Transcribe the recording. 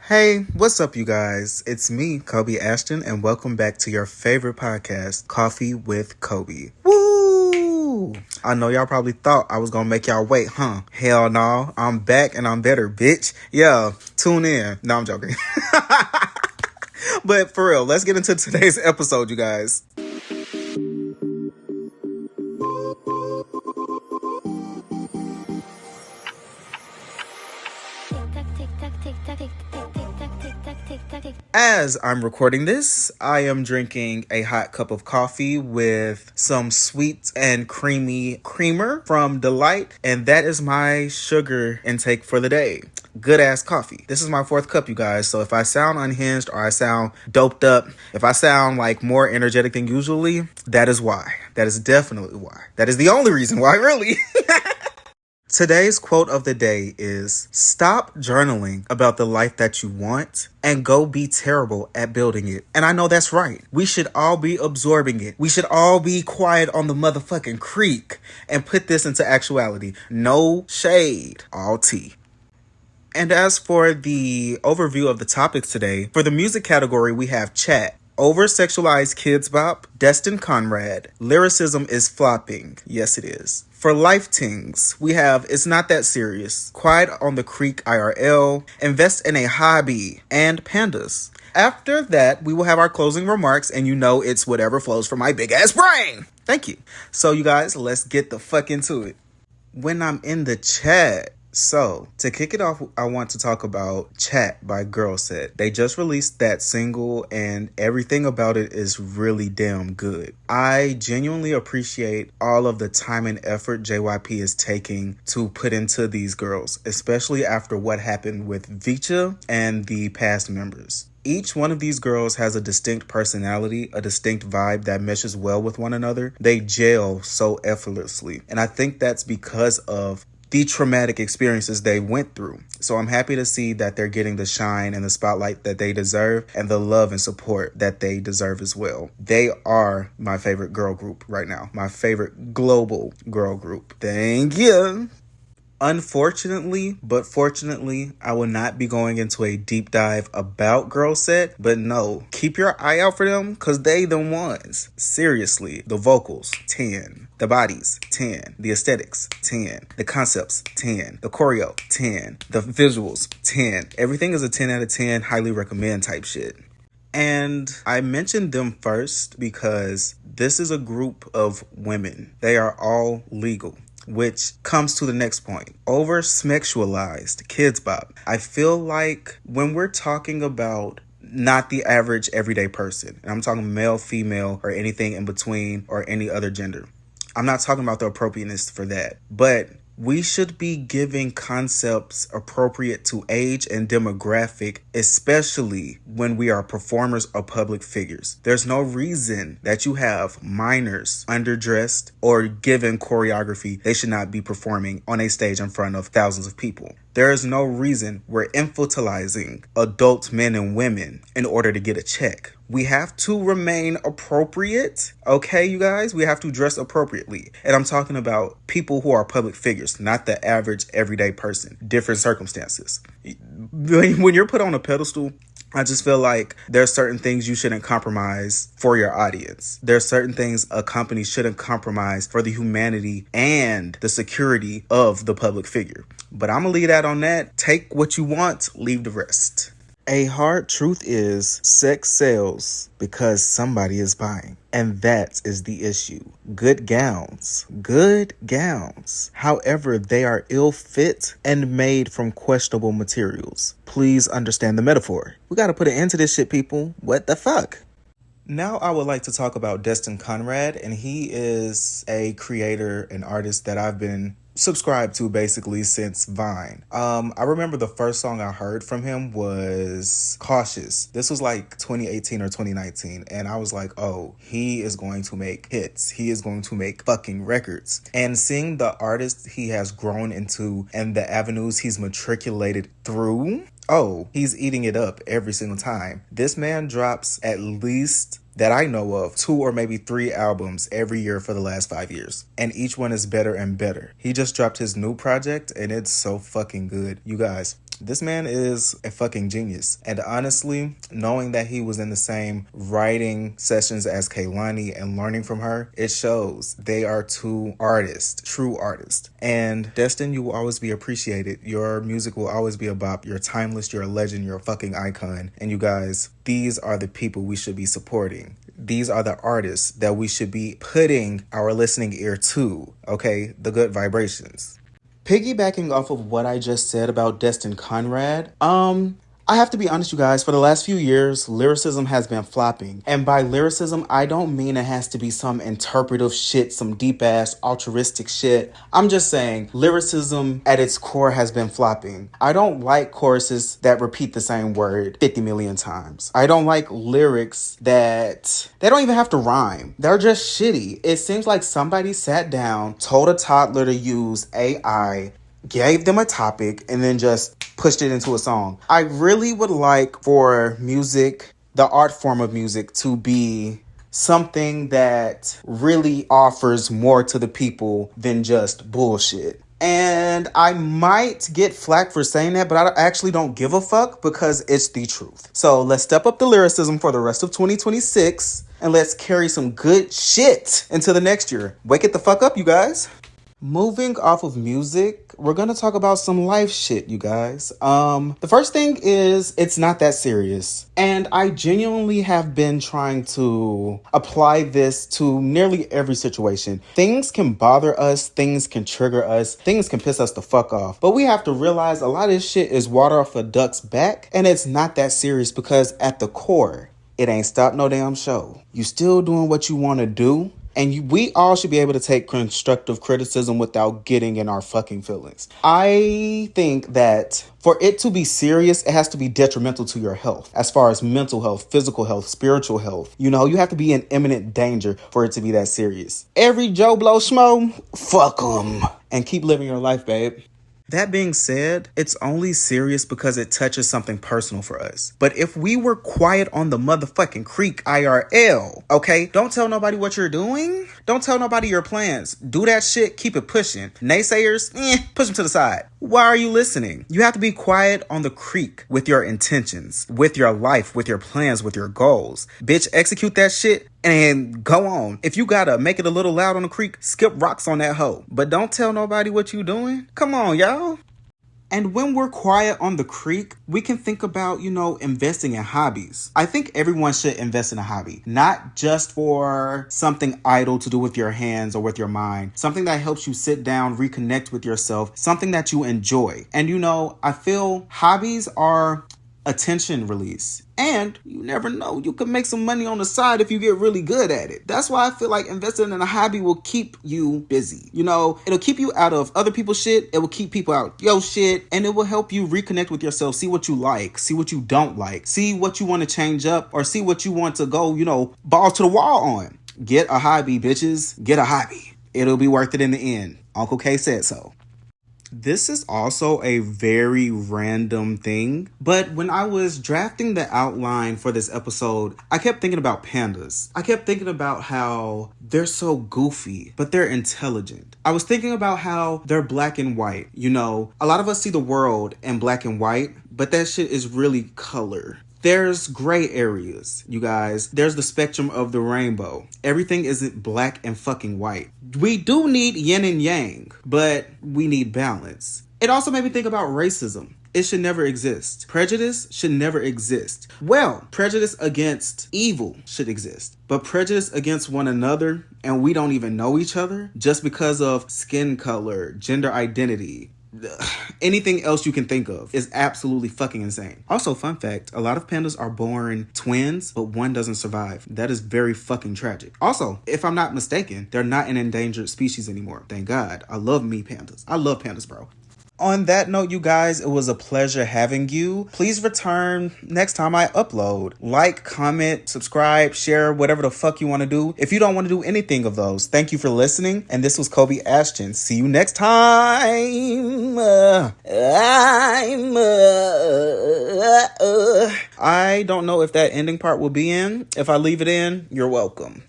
Hey, what's up, you guys? It's me, Kobe Ashton, and welcome back to your favorite podcast, Coffee with Kobe. Woo! I know y'all probably thought I was gonna make y'all wait, huh? Hell no, I'm back and I'm better, bitch. Yeah, tune in. No, I'm joking. But for real, let's get into today's episode, you guys. As I'm recording this, I am drinking a hot cup of coffee with some sweet and creamy creamer from Delight, and that is my sugar intake for the day. Good ass coffee. This is my fourth cup, you guys, so if I sound unhinged or I sound doped up, if I sound like more energetic than usually, that is why. That is definitely why. That is the only reason why, really. Today's quote of the day is, stop journaling about the life that you want and go be terrible at building it. And I know that's right. We should all be absorbing it. We should all be quiet on the motherfucking creek and put this into actuality. No shade, all tea. And as for the overview of the topics today, for the music category, we have Chat, Over-Sexualized Kids Bop, Destin Conrad, Lyricism is Flopping. Yes, it is. For Life Tings, we have It's Not That Serious, Quiet on the Creek IRL, Invest in a Hobby, and Pandas. After that, we will have our closing remarks, and you know it's whatever flows from my big ass brain. Thank you. So you guys, let's get the fuck into it. When I'm in the chat, so, to kick it off, I want to talk about Chat by Girl Set. They just released that single and everything about it is really damn good. I genuinely appreciate all of the time and effort JYP is taking to put into these girls, especially after what happened with Vicha and the past members. Each one of these girls has a distinct personality, a distinct vibe that meshes well with one another. They gel so effortlessly. And I think that's because of the traumatic experiences they went through. So I'm happy to see that they're getting the shine and the spotlight that they deserve and the love and support that they deserve as well. They are my favorite girl group right now. My favorite global girl group. Thank you. Unfortunately, but fortunately, I will not be going into a deep dive about Girl Set, but no, keep your eye out for them because they the ones. Seriously, the vocals, 10. The bodies, 10. The aesthetics, 10. The concepts, 10. The choreo, 10. The visuals, 10. Everything is a 10 out of 10, highly recommend type shit. And I mentioned them first because this is a group of women. They are all legal. Which comes to the next point. Over-sexualized Kids Bop. I feel like when we're talking about not the average everyday person, and I'm talking male, female, or anything in between, or any other gender. I'm not talking about the appropriateness for that. But we should be giving concepts appropriate to age and demographic, especially when we are performers or public figures. There's no reason that you have minors underdressed or given choreography they should not be performing on a stage in front of thousands of people. There is no reason we're infantilizing adult men and women in order to get a check. We have to remain appropriate, okay, you guys? We have to dress appropriately. And I'm talking about people who are public figures, not the average everyday person. Different circumstances. When you're put on a pedestal, I just feel like there are certain things you shouldn't compromise for your audience. There are certain things a company shouldn't compromise for the humanity and the security of the public figure. But I'm going to leave that on that. Take what you want, leave the rest. A hard truth is sex sells because somebody is buying. And that is the issue. Good gowns. However, they are ill fit and made from questionable materials. Please understand the metaphor. We got to put an end to this shit, people. What the fuck? Now I would like to talk about Destin Conrad, and he is a creator and artist that I've been subscribed to basically since Vine. I remember the first song I heard from him was Cautious. This was like 2018 or 2019, and I was like, oh, he is going to make hits. He is going to make fucking records. And seeing the artist he has grown into and the avenues he's matriculated through, oh, he's eating it up every single time. This man drops at least, that I know of, 2 or maybe 3 albums every year for the last 5 years. And each one is better and better. He just dropped his new project and it's so fucking good. You guys, This man is a fucking genius. And honestly, knowing that he was in the same writing sessions as Kehlani and learning from her, it shows they are two artists, true artists. And Destin, you will always be appreciated. Your music will always be a bop. You're timeless. You're a legend. You're a fucking icon. And you guys, these are the people we should be supporting. These are the artists that we should be putting our listening ear to, okay? The good vibrations. Piggybacking off of what I just said about Destin Conrad, I have to be honest, you guys, for the last few years, lyricism has been flopping. And by lyricism, I don't mean it has to be some interpretive shit, some deep-ass altruistic shit. I'm just saying lyricism at its core has been flopping. I don't like choruses that repeat the same word 50 million times. I don't like lyrics that they don't even have to rhyme. They're just shitty. It seems like somebody sat down, told a toddler to use AI, gave them a topic, and then just pushed it into a song. I really would like for music, the art form of music, to be something that really offers more to the people than just bullshit. And I might get flack for saying that, but I actually don't give a fuck because it's the truth. So let's step up the lyricism for the rest of 2026 and let's carry some good shit into the next year. Wake it the fuck up, you guys. Moving off of music, we're going to talk about some life shit, you guys. The first thing is, it's not that serious. And I genuinely have been trying to apply this to nearly every situation. Things can bother us, things can trigger us, things can piss us the fuck off. But we have to realize a lot of this shit is water off a duck's back, and it's not that serious because at the core, it ain't stopped no damn show. You still doing what you want to do. And we all should be able to take constructive criticism without getting in our fucking feelings. I think that for it to be serious, it has to be detrimental to your health. As far as mental health, physical health, spiritual health. You know, you have to be in imminent danger for it to be that serious. Every Joe Blow Schmo, fuck them. And keep living your life, babe. That being said, it's only serious because it touches something personal for us. But if we were quiet on the motherfucking creek IRL, okay? Don't tell nobody what you're doing. Don't tell nobody your plans. Do that shit, keep it pushing. Naysayers, push them to the side. Why are you listening? You have to be quiet on the creek with your intentions, with your life, with your plans, with your goals. Bitch, execute that shit and go on. If you gotta make it a little loud on the creek, skip rocks on that hoe. But don't tell nobody what you doing. Come on, y'all. And when we're quiet on the creek, we can think about, investing in hobbies. I think everyone should invest in a hobby, not just for something idle to do with your hands or with your mind, something that helps you sit down, reconnect with yourself, something that you enjoy. And I feel hobbies are attention release. And you never know, you can make some money on the side if you get really good at it. That's why I feel like investing in a hobby will keep you busy. It'll keep you out of other people's shit. It will keep people out your shit. And it will help you reconnect with yourself. See what you like. See what you don't like. See what you want to change up. Or see what you want to go, balls to the wall on. Get a hobby, bitches. Get a hobby. It'll be worth it in the end. Uncle K said so. This is also a very random thing, but when I was drafting the outline for this episode, I kept thinking about pandas. I kept thinking about how they're so goofy, but they're intelligent. I was thinking about how they're black and white. A lot of us see the world in black and white, but that shit is really color. There's gray areas, you guys. There's the spectrum of the rainbow. Everything isn't black and fucking white. We do need yin and yang, but we need balance. It also made me think about racism. It should never exist. Prejudice should never exist. Well, prejudice against evil should exist. But prejudice against one another, and we don't even know each other, just because of skin color, gender identity, anything else you can think of, is absolutely fucking insane. Also, fun fact, a lot of pandas are born twins, but one doesn't survive. That is very fucking tragic. Also, if I'm not mistaken, they're not an endangered species anymore. Thank God. I love me pandas. I love pandas, bro. On that note, you guys, it was a pleasure having you. Please return next time I upload. Like, comment, subscribe, share, whatever the fuck you want to do. If you don't want to do anything of those, thank you for listening. And this was Kobe Ashton. See you next time. I don't know if that ending part will be in. If I leave it in, you're welcome.